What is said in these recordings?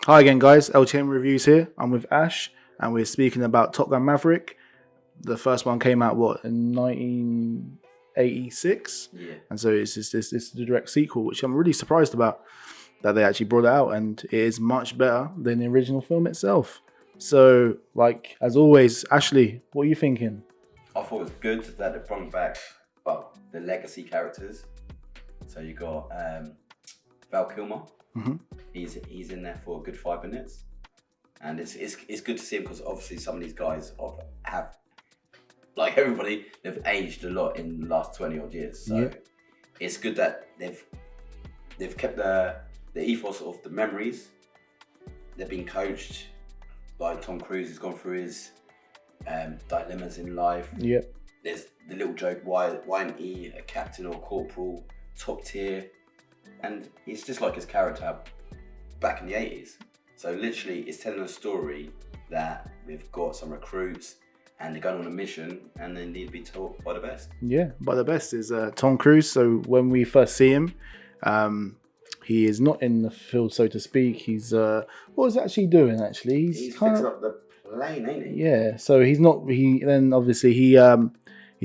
Hi again, guys. LTN Reviews here. I'm with Ash, and we're speaking about Top Gun Maverick. The first one came out in 1986, Yeah. and so it's the direct sequel, which I'm really surprised about that they actually brought it out, and it is much better than the original film itself. So, like as always, Ashley, what are you thinking? I thought it was good that they brought back, the legacy characters. So you got Val Kilmer. Mm-hmm. He's in there for a good 5 minutes, and it's good to see him because obviously some of these guys have, like everybody, they've aged a lot in the last 20 odd years. So it's good that they've kept the ethos of the memories. They've been coached. Like Tom Cruise has gone through his dilemmas in life. Yep. There's the little joke, why isn't he a captain or corporal, top tier? And it's just like his character back in the 80s. So literally it's telling a story that we've got some recruits and they're going on a mission and they need to be taught by the best. Yeah, but the best is Tom Cruise. So when we first see him, he is not in the field, so to speak. He's what is he actually doing? Actually, He's fixing up the plane, ain't he? Yeah. So he's not. He then obviously he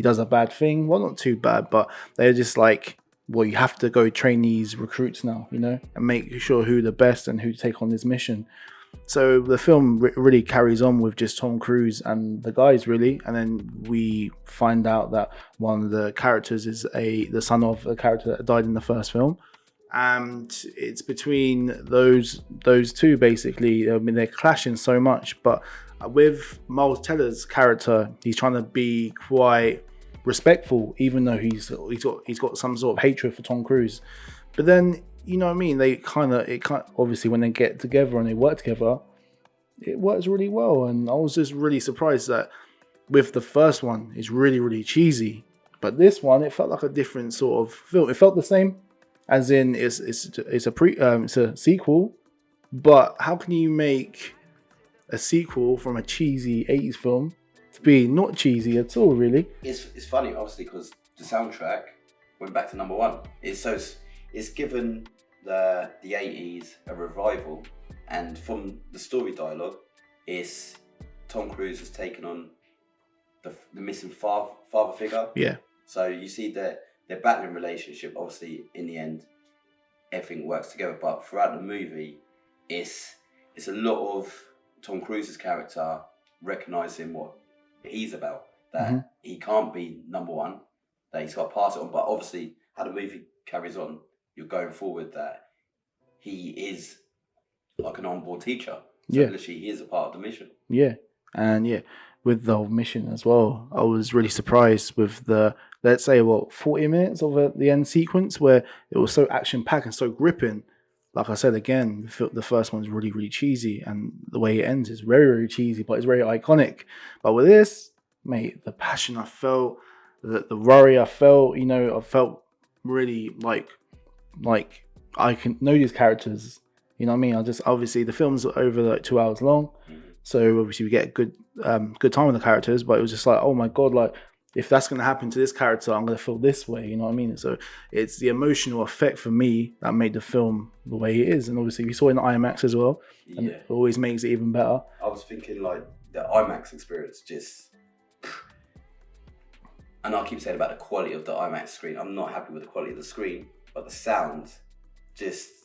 does a bad thing. Well, not too bad, but they're just like, well, you have to go train these recruits now, and make sure who the best and who to take on this mission. So the film really carries on with just Tom Cruise and the guys, really, and then we find out that one of the characters is the son of a character that died in the first film, and it's between those two basically. I mean, they're clashing so much, but with Miles Teller's character, he's trying to be quite respectful, even though he's got some sort of hatred for Tom Cruise. But then, you know what I mean? They obviously when they get together and they work together, it works really well. And I was just really surprised that with the first one, it's really, really cheesy. But this one, it felt like a different sort of film. It felt the same, as in it's a sequel. But how can you make a sequel from a cheesy 80s film to be not cheesy at all, really? It's funny, obviously, because the soundtrack went back to number one. It's given the 80s a revival, and from the story dialogue, is Tom Cruise has taken on the missing father figure. Yeah. So you see their battling relationship. Obviously, in the end, everything works together. But throughout the movie, it's a lot of Tom Cruise's character recognizing what he's about. That he can't be number one. That he's got to pass it on. But obviously, how the movie carries on, you're going forward that he is like an onboard teacher. So literally he is a part of the mission. Yeah. And with the whole mission as well, I was really surprised with the, let's say, 40 minutes of the end sequence where it was so action-packed and so gripping. Like I said, again, the first one's really, really cheesy, and the way it ends is very, very cheesy, but it's very iconic. But with this, mate, the passion I felt, the worry I felt, I felt really like I can know these characters. You know what I mean? Obviously the film's over like 2 hours long, so obviously we get good time with the characters. But it was just like, oh my god, like if that's gonna happen to this character, I'm gonna feel this way. You know what I mean? So it's the emotional effect for me that made the film the way it is, and obviously we saw it in IMAX as well, and it always makes it even better. I was thinking like the IMAX experience just. And I keep saying about the quality of the IMAX screen. I'm not happy with the quality of the screen, but the sound, just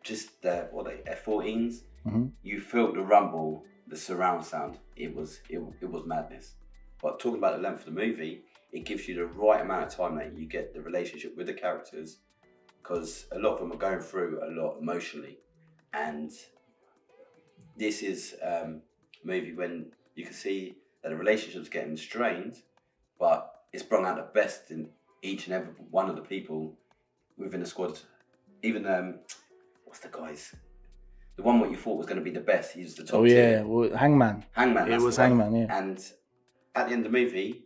the F14s. You felt the rumble, the surround sound. It was madness. But talking about the length of the movie, it gives you the right amount of time that you get the relationship with the characters, because a lot of them are going through a lot emotionally, and this is a movie when you can see that the relationship's getting strained, but it's brought out the best in each and every one of the people within the squad. Even what's the guys? The one what you thought was going to be the best, he's the top tier. Hangman. It was Hangman, yeah. And at the end of the movie,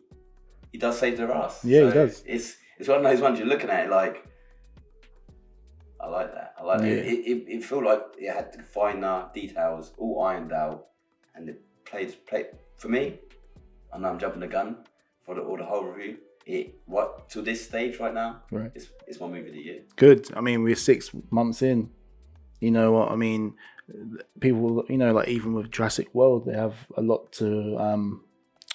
he does save their ass. Yeah, he does. It's one of those ones you're looking at it like, I like that. It felt like it had the finer details all ironed out, and it played for me. I know I'm jumping the gun for the whole review. To this stage right now, right? It's my movie of the year. Good. I mean, we're 6 months in. You know what I mean? people, you know, like even with Jurassic World, they have a lot to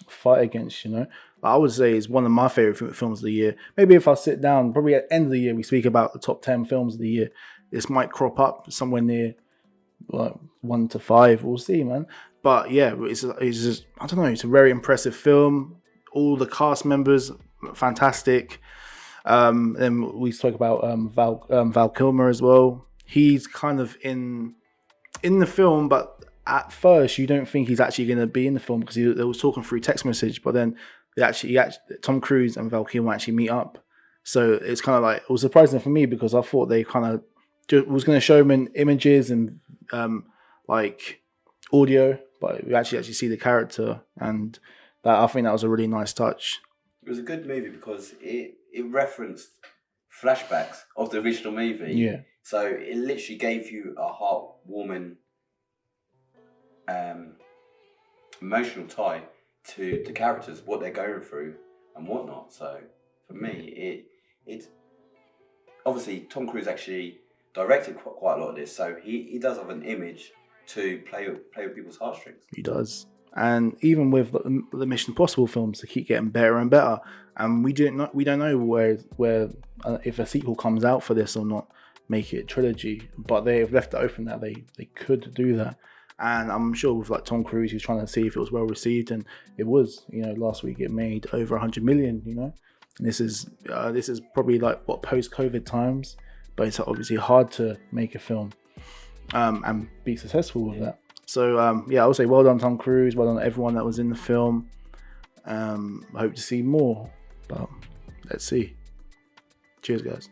fight against, you know. I would say it's one of my favorite films of the year. Maybe if I sit down, probably at the end of the year, we speak about the top 10 films of the year. This might crop up somewhere near like 1 to 5. We'll see, man. But yeah, it's just, I don't know. It's a very impressive film. All the cast members, fantastic. Then we spoke about Val Kilmer as well. He's kind of in the film, but at first you don't think he's actually going to be in the film because they was talking through text message. But then Tom Cruise and Val Kilmer actually meet up. So it's kind of like, it was surprising for me because I thought they kind of was going to show him in images and like audio, but we actually see the character, and that, I think that was a really nice touch. It was a good movie because it referenced flashbacks of the original movie. Yeah. So it literally gave you a heartwarming, emotional tie to the characters, what they're going through and whatnot. So for me, it obviously Tom Cruise actually directed quite a lot of this, so he does have an image to play with people's heartstrings. He does. And even with the Mission Impossible films, they keep getting better and better. And we don't know where if a sequel comes out for this or not, make it a trilogy. But they've left it open that they could do that. And I'm sure with like Tom Cruise, he's trying to see if it was well received, and it was. You know, last week it made over 100 million. You know, and this is probably like what post-COVID times, but it's obviously hard to make a film and be successful with that. So I would say well done Tom Cruise, well done everyone that was in the film. I hope to see more, but let's see. Cheers, guys.